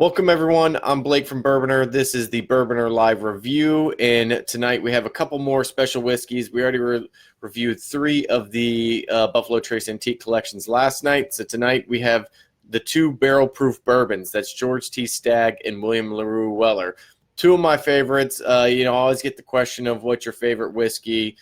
Welcome everyone, I'm Blake from Bourbonr. This is the Bourbonr Live Review, and tonight we have a couple more special whiskeys. We already reviewed 3 of the Buffalo Trace Antique Collections last night, so tonight we have the 2 barrel-proof bourbons. That's George T Stagg and William Larue Weller. 2 of my favorites. I always get the question of what's your favorite whiskey.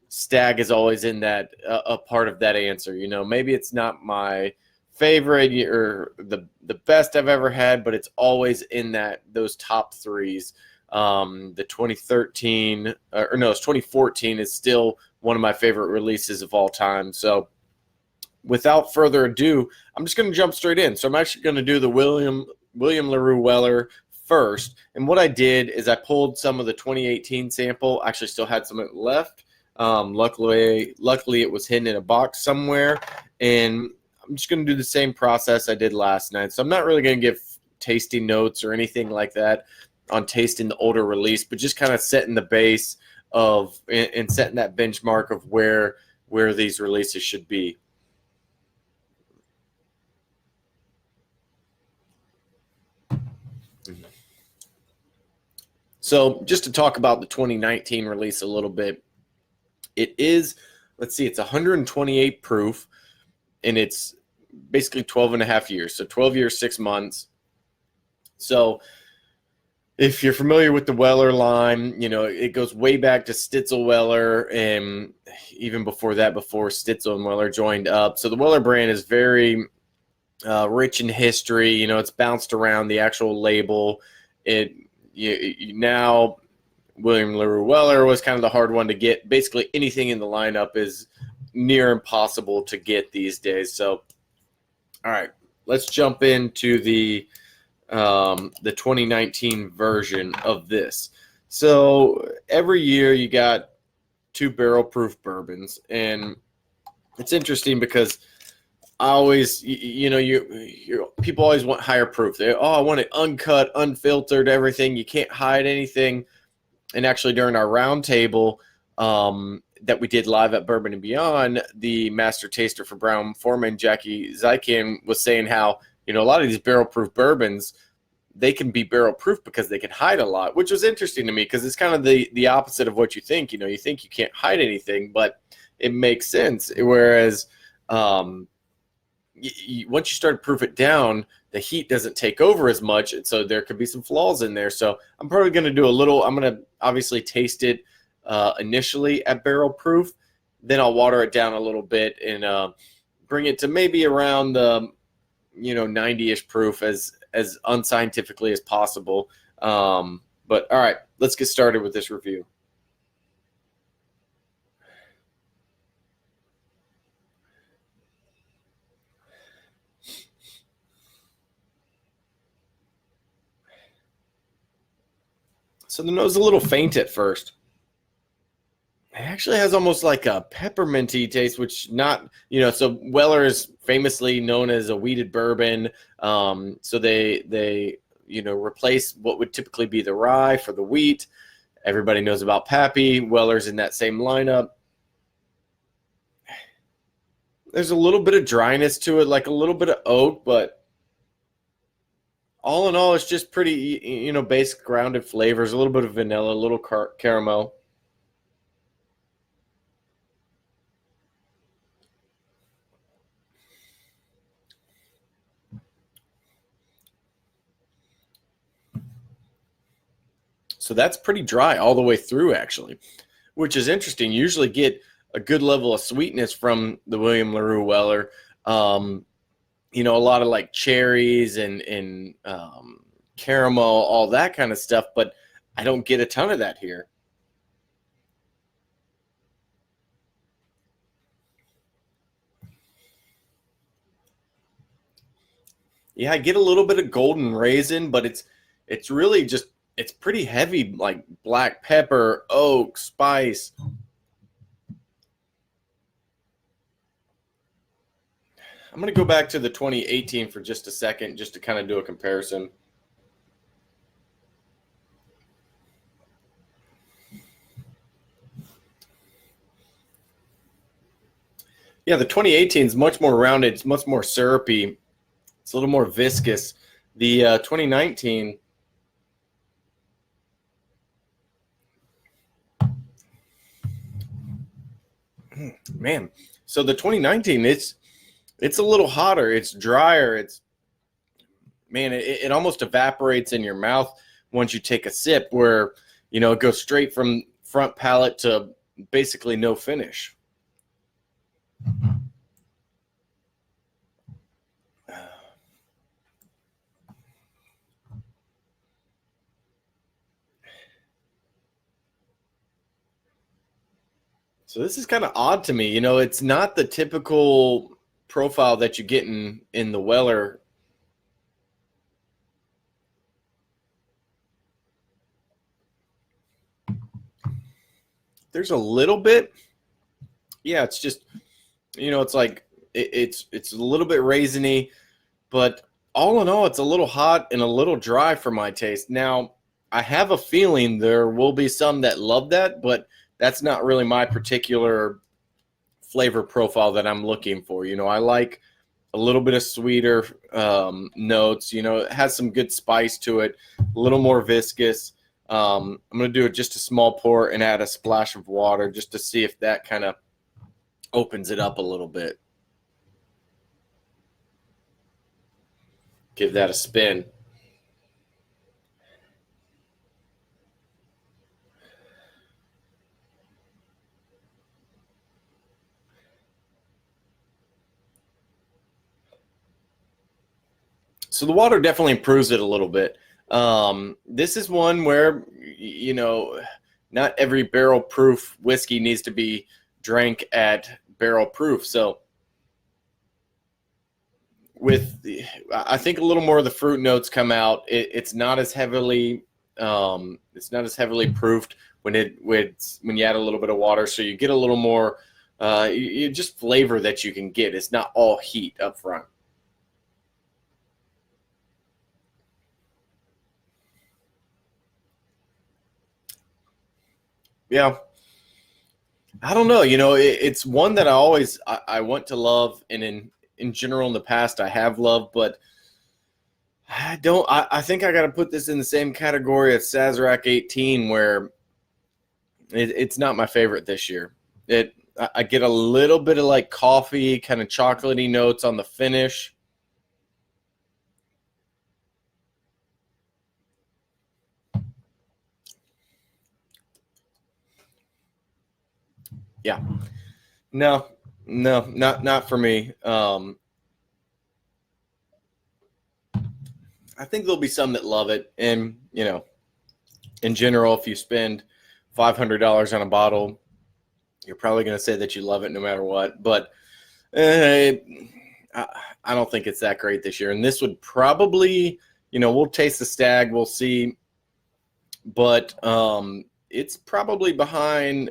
Stagg is always in that a part of that answer. Maybe it's not my favorite or the best I've ever had, but it's always in those top 3s. The 2013 it's 2014 is still one of my favorite releases of all time. So without further ado, I'm just going to jump straight in. So I'm actually going to do the William Larue Weller first. And what I did is I pulled some of the 2018 sample. I actually still had some left. Luckily it was hidden in a box somewhere, and I'm just going to do the same process I did last night. So I'm not really going to give tasting notes or anything like that on tasting the older release, but just kind of setting the base of and setting that benchmark of where these releases should be. So just to talk about the 2019 release a little bit, it is, it's 128 proof, and it's basically 12 and a half years. So 12 years, 6 months. So if you're familiar with the Weller line, it goes way back to Stitzel Weller, and even before that, before Stitzel and Weller joined up. So the Weller brand is very rich in history. It's bounced around the actual label. Now William Larue Weller was kind of the hard one to get. Basically anything in the lineup is near impossible to get these days. So all right, let's jump into the 2019 version of this. So every year you got 2 barrel-proof bourbons, and it's interesting because I always, people always want higher proof. I want it uncut, unfiltered, everything. You can't hide anything. And actually, during our round table that we did live at Bourbon and Beyond, the master taster for Brown-Forman, Jackie Zykan, was saying how, a lot of these barrel-proof bourbons, they can be barrel-proof because they can hide a lot, which was interesting to me because it's kind of the opposite of what you think. You think you can't hide anything, but it makes sense. Whereas once you start to proof it down, the heat doesn't take over as much, and so there could be some flaws in there. So I'm probably going to do I'm going to obviously taste it initially at barrel proof, then I'll water it down a little bit and bring it to maybe around the 90-ish proof as unscientifically as possible. But all right, let's get started with this review. So the nose is a little faint at first. It actually has almost like a pepperminty taste, which so Weller is famously known as a wheated bourbon. So they replace what would typically be the rye for the wheat. Everybody knows about Pappy. Weller's in that same lineup. There's a little bit of dryness to it, like a little bit of oak, but all in all, it's just pretty, basic grounded flavors, a little bit of vanilla, a little caramel. So that's pretty dry all the way through, actually, which is interesting. You usually get a good level of sweetness from the William Larue Weller. A lot of like cherries and caramel, all that kind of stuff, but I don't get a ton of that here. Yeah, I get a little bit of golden raisin, but it's really just, it's pretty heavy, like black pepper, oak, spice. I'm going to go back to the 2018 for just a second, just to kind of do a comparison. Yeah, the 2018 is much more rounded. It's much more syrupy. It's a little more viscous The 2019, man. So the 2019, it's a little hotter. It's drier. It almost evaporates in your mouth once you take a sip, where it goes straight from front palate to basically no finish. So this is kind of odd to me. It's not the typical profile that you get in the Weller. There's a little bit. Yeah, it's just, it's like it's a little bit raisiny, but all in all, it's a little hot and a little dry for my taste. Now, I have a feeling there will be some that love that, but that's not really my particular flavor profile that I'm looking for. I like a little bit of sweeter notes. It has some good spice to it, a little more viscous. I'm going to do just a small pour and add a splash of water just to see if that kind of opens it up a little bit. Give that a spin. So the water definitely improves it a little bit. This is one where, not every barrel proof whiskey needs to be drank at barrel proof. So I think a little more of the fruit notes come out. It's not as heavily proofed when you add a little bit of water. So you get a little more, you just flavor that you can get. It's not all heat up front. Yeah, I don't know. It's one that I want to love, and in general in the past I have loved, but I don't. I think I got to put this in the same category as Sazerac 18, where it's not my favorite this year. I get a little bit of like coffee, kind of chocolatey notes on the finish. Yeah. No, not for me. I think there'll be some that love it, and in general, if you spend $500 on a bottle, you're probably going to say that you love it no matter what. But I don't think it's that great this year. And this would probably, we'll taste the Stag, we'll see, but it's probably behind.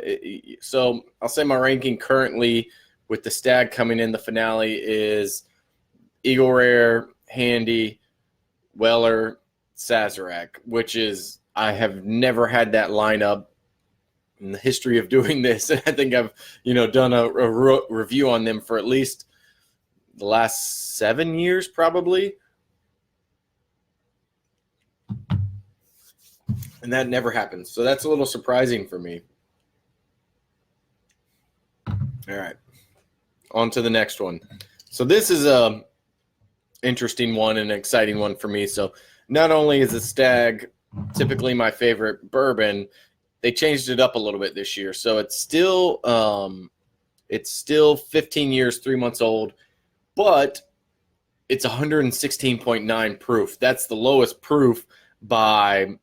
So I'll say my ranking currently with the Stag coming in the finale is Eagle Rare, Handy, Weller, Sazerac, which is, I have never had that lineup in the history of doing this. I think I've, done a review on them for at least the last 7 years, probably. And that never happens. So that's a little surprising for me. All right. On to the next one. So this is a interesting one and an exciting one for me. So not only is the Stag typically my favorite bourbon, they changed it up a little bit this year. So it's still 15 years, 3 months old, but it's 116.9 proof. That's the lowest proof by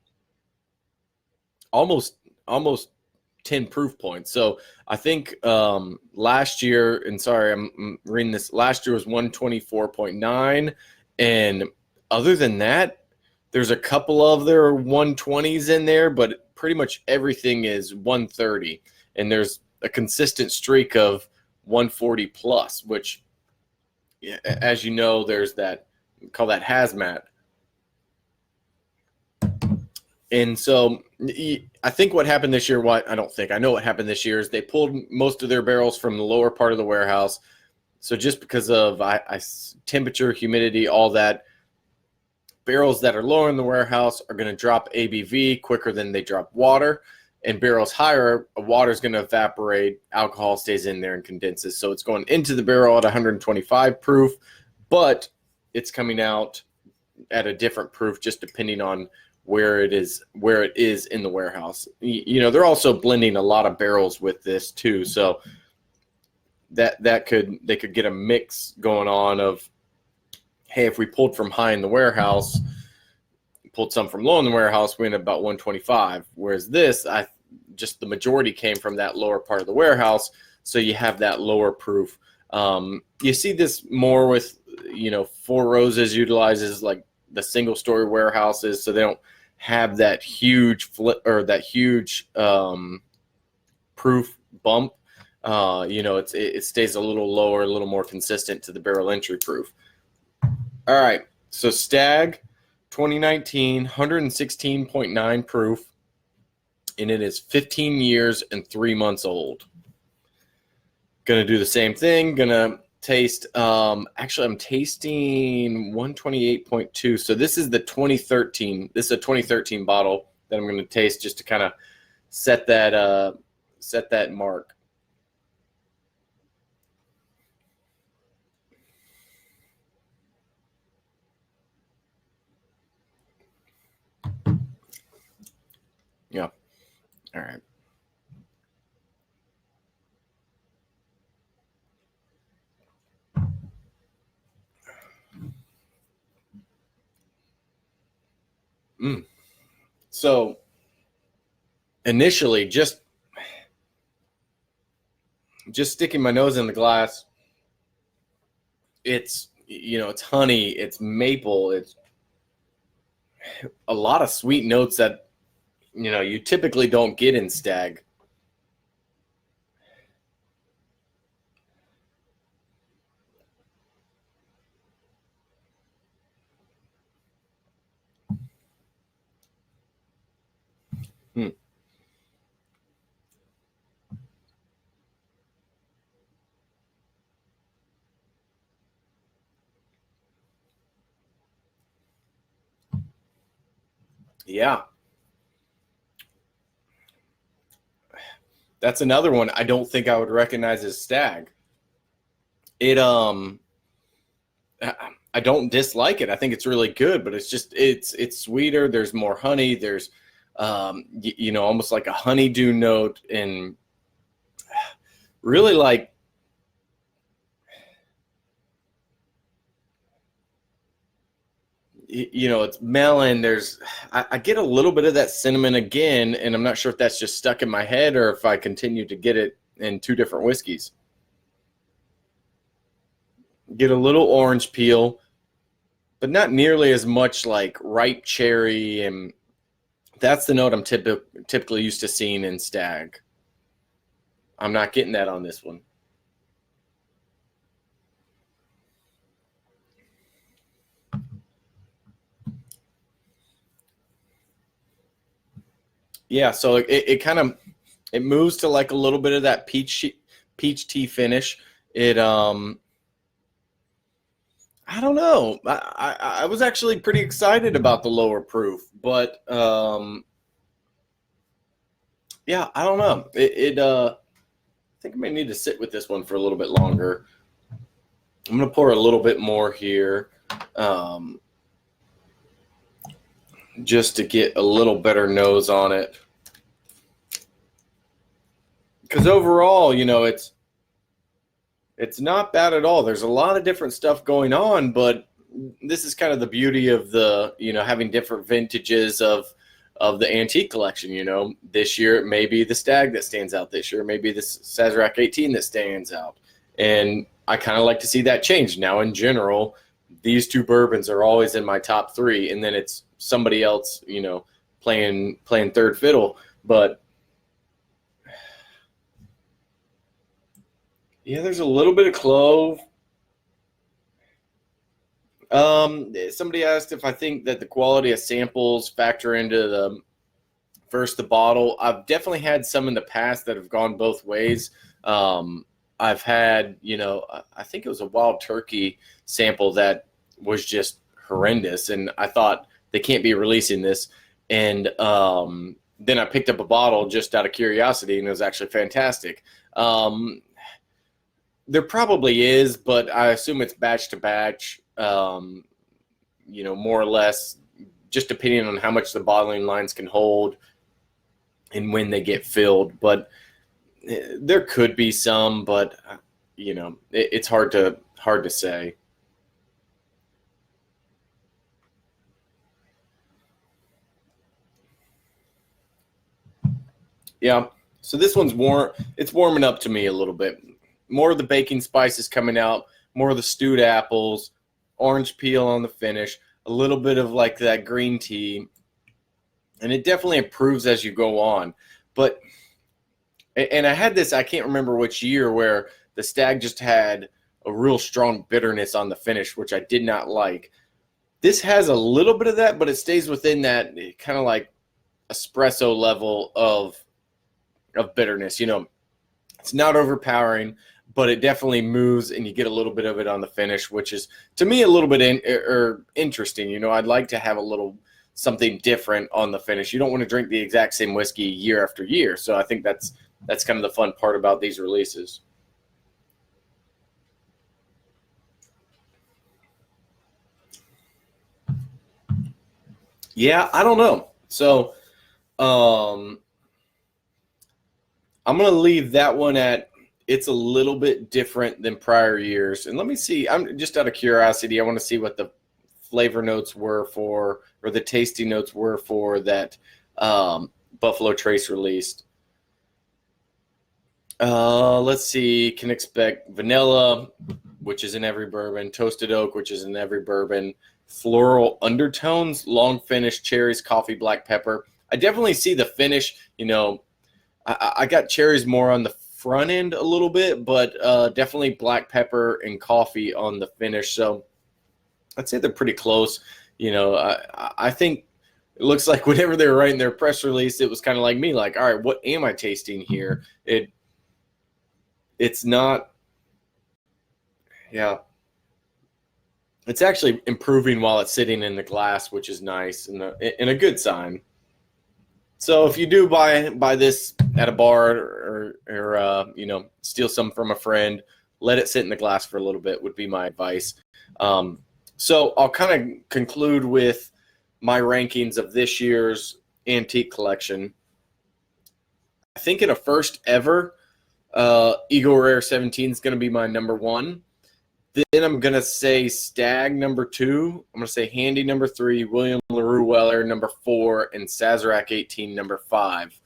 almost 10 proof points. So I think last year, and sorry, I'm reading this, last year was 124.9. And other than that, there's a couple of their 120s in there, but pretty much everything is 130. And there's a consistent streak of 140 plus, which, as you know, there's that, call that hazmat. And so I think what happened this year, I know what happened this year is they pulled most of their barrels from the lower part of the warehouse. So just because of temperature, humidity, all that, Barrels that are lower in the warehouse are going to drop ABV quicker than they drop water. And barrels higher, water is going to evaporate, alcohol stays in there and condenses. So it's going into the barrel at 125 proof, but it's coming out at a different proof just depending on where it is in the warehouse. They're also blending a lot of barrels with this too. So they could get a mix going on of, hey, if we pulled from high in the warehouse, pulled some from low in the warehouse, we ended up about 125. Whereas this, just the majority came from that lower part of the warehouse, so you have that lower proof. You see this more with, Four Roses utilizes like the single story warehouses, so they don't have that huge proof bump. It stays a little lower, a little more consistent to the barrel entry proof. All right, so Stagg 2019, 116.9 proof, and it is 15 years and 3 months old. Gonna do the same thing. Gonna taste. Actually, I'm tasting 128.2. So this is the 2013. This is a 2013 bottle that I'm gonna taste just to kind of set that mark. Yeah. All right. So initially, just sticking my nose in the glass, it's honey, it's maple, it's a lot of sweet notes that you typically don't get in Stagg. Yeah. That's another one I don't think I would recognize as Stagg. I don't dislike it. I think it's really good, but it's sweeter. There's more honey. There's almost like a honeydew note, and really like it's melon. I get a little bit of that cinnamon again, and I'm not sure if that's just stuck in my head or if I continue to get it in two different whiskeys. Get a little orange peel, but not nearly as much like ripe cherry, and that's the note I'm typically used to seeing in Stagg. I'm not getting that on this one. Yeah, so it kind of moves to like a little bit of that peach tea finish. I don't know. I was actually pretty excited about the lower proof, but yeah, I don't know. I think I may need to sit with this one for a little bit longer. I'm gonna pour a little bit more here, just to get a little better nose on it. Because overall, it's not bad at all. There's a lot of different stuff going on, but this is kind of the beauty of the, having different vintages of the antique collection. This year it may be the Stagg that stands out. This year maybe the Sazerac 18 that stands out. And I kind of like to see that change. Now, in general, these two bourbons are always in my top three, and then it's somebody else, playing third fiddle. But yeah, there's a little bit of clove. Somebody asked if I think that the quality of samples factor into the bottle. I've definitely had some in the past that have gone both ways. I've had, I think it was a wild turkey sample that was just horrendous, and I thought they can't be releasing this. And then I picked up a bottle just out of curiosity, and it was actually fantastic. There probably is, but I assume it's batch to batch, more or less, just depending on how much the bottling lines can hold and when they get filled. But there could be some, but it's hard to say. Yeah, so this one's warm. It's warming up to me a little bit. More of the baking spices coming out, more of the stewed apples, orange peel on the finish, a little bit of like that green tea, and it definitely improves as you go on. But, and I had this, I can't remember which year, where the Stagg just had a real strong bitterness on the finish, which I did not like. This has a little bit of that, but it stays within that kind of like espresso level of bitterness. It's not overpowering, but it definitely moves, and you get a little bit of it on the finish, which is, to me, a little bit interesting. I'd like to have a little something different on the finish. You don't want to drink the exact same whiskey year after year. So I think that's kind of the fun part about these releases. Yeah, I don't know. So I'm going to leave that one at, it's a little bit different than prior years. And let me see, I'm just out of curiosity, I want to see what the flavor notes were for, or the tasting notes were for that Buffalo Trace released. Let's see, can expect vanilla, which is in every bourbon, toasted oak, which is in every bourbon, floral undertones, long finish, cherries, coffee, black pepper. I definitely see the finish. I got cherries more on the front end a little bit, but definitely black pepper and coffee on the finish. So I'd say they're pretty close. I think it looks like whenever they were writing their press release, it was kind of like me, like, all right, what am I tasting here? It's not, yeah. It's actually improving while it's sitting in the glass, which is nice and a good sign. So if you do buy this at a bar or steal some from a friend, let it sit in the glass for a little bit would be my advice. So I'll kind of conclude with my rankings of this year's antique collection. I think in a first ever, Eagle Rare 17 is going to be my number one. Then I'm going to say Stagg number 2. I'm going to say Handy number 3, William Larue Weller number 4, and Sazerac 18 number 5.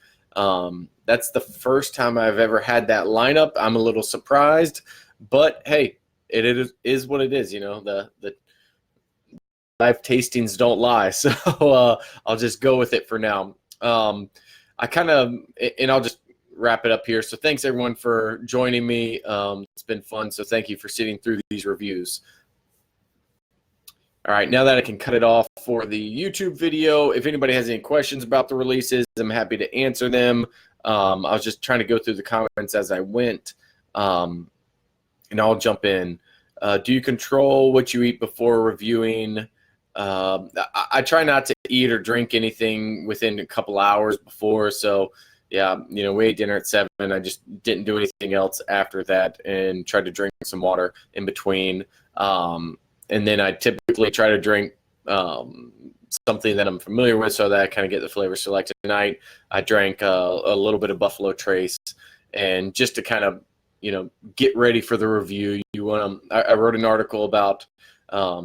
That's the first time I've ever had that lineup. I'm a little surprised, but hey, it is what it is. The live tastings don't lie, so I'll just go with it for now. And I'll just wrap it up here. So thanks everyone for joining me. It's been fun. So thank you for sitting through these reviews. All right, now that I can cut it off for the YouTube video, if anybody has any questions about the releases, I'm happy to answer them. I was just trying to go through the comments as I went, and I'll jump in. Do you control what you eat before reviewing? I try not to eat or drink anything within a couple hours before, so yeah, we ate dinner at 7. I just didn't do anything else after that and tried to drink some water in between. And then I typically try to drink something that I'm familiar with so that I kind of get the flavor selected. Tonight, I drank a little bit of Buffalo Trace, and just to kind of, get ready for the review. I wrote an article about, I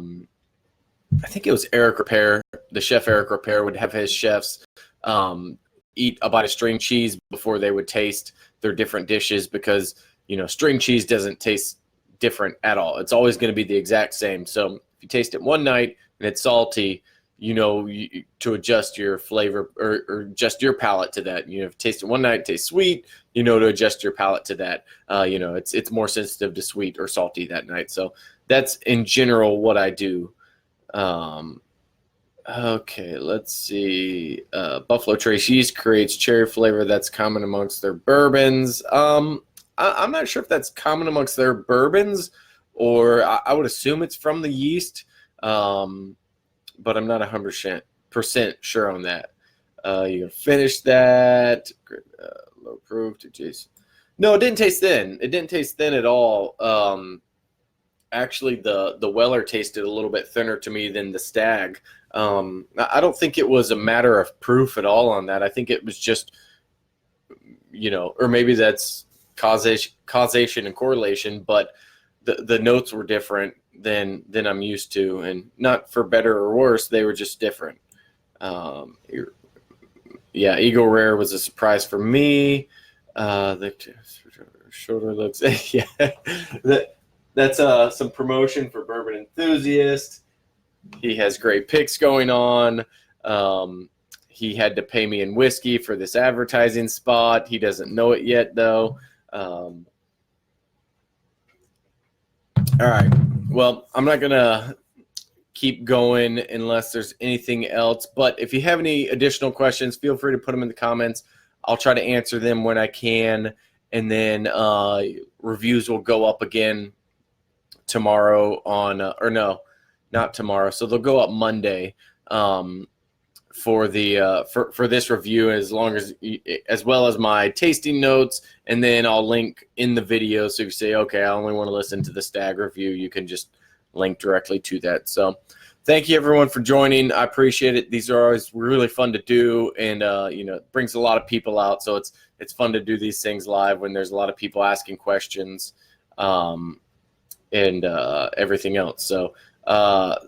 think it was Eric Repair, the chef Eric Repair would have his chefs eat a bite of string cheese before they would taste their different dishes, because string cheese doesn't taste different at all. It's always going to be the exact same. So if you taste it one night and it's salty, to adjust your flavor or adjust your palate to that. If you taste it one night, it tastes sweet, to adjust your palate to that. It's more sensitive to sweet or salty that night. So that's in general what I do. Okay, let's see. Buffalo Trace yeast creates cherry flavor that's common amongst their bourbons. I'm not sure if that's common amongst their bourbons, or I would assume it's from the yeast. but I'm not 100% sure on that. You can finish that. Low proof to Jason. No, it didn't taste thin. It didn't taste thin at all. Actually, the Weller tasted a little bit thinner to me than the Stagg. I don't think it was a matter of proof at all on that. I think it was just, or maybe that's causation and correlation, but the notes were different than I'm used to, and not for better or worse. They were just different. Yeah, Eagle Rare was a surprise for me. The shoulder looks, yeah. That's some promotion for Bourbon Enthusiast. He has great picks going on. He had to pay me in whiskey for this advertising spot. He doesn't know it yet, though. All right. Well, I'm not going to keep going unless there's anything else. But if you have any additional questions, feel free to put them in the comments. I'll try to answer them when I can. And then reviews will go up again tomorrow on or no, not tomorrow. So they'll go up Monday for the for this review, as well as my tasting notes, and then I'll link in the video. So if you say, okay, I only want to listen to the Stagg review, you can just link directly to that. So thank you everyone for joining. I appreciate it. These are always really fun to do, and it brings a lot of people out. So it's fun to do these things live when there's a lot of people asking questions and everything else. So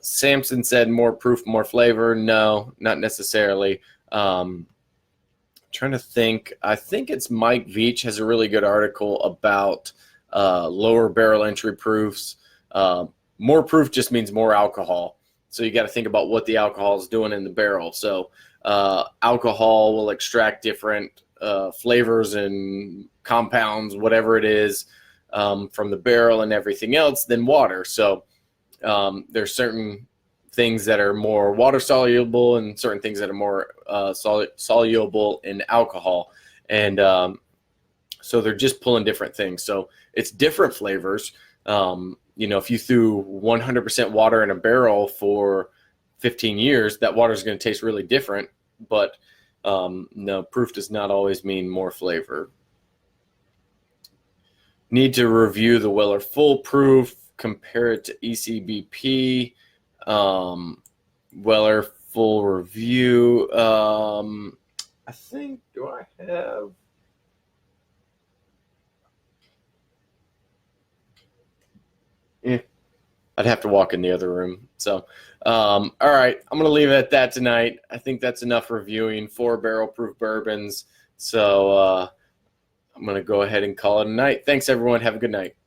Samson said more proof, more flavor. No, not necessarily. Trying to think. I think it's Mike Veach has a really good article about lower barrel entry proofs. More proof just means more alcohol. So you got to think about what the alcohol is doing in the barrel. So alcohol will extract different flavors and compounds, whatever it is, from the barrel and everything else than water. So there's certain things that are more water soluble and certain things that are more soluble in alcohol. And so they're just pulling different things. So it's different flavors. If you threw 100% water in a barrel for 15 years, that water is going to taste really different. But no, proof does not always mean more flavor. Need to review the Weller Full Proof, compare it to ECBP. Weller Full Review. I think, do I have? I'd have to walk in the other room. So, all right, I'm going to leave it at that tonight. I think that's enough reviewing 4 barrel proof bourbons. So I'm going to go ahead and call it a night. Thanks, everyone. Have a good night.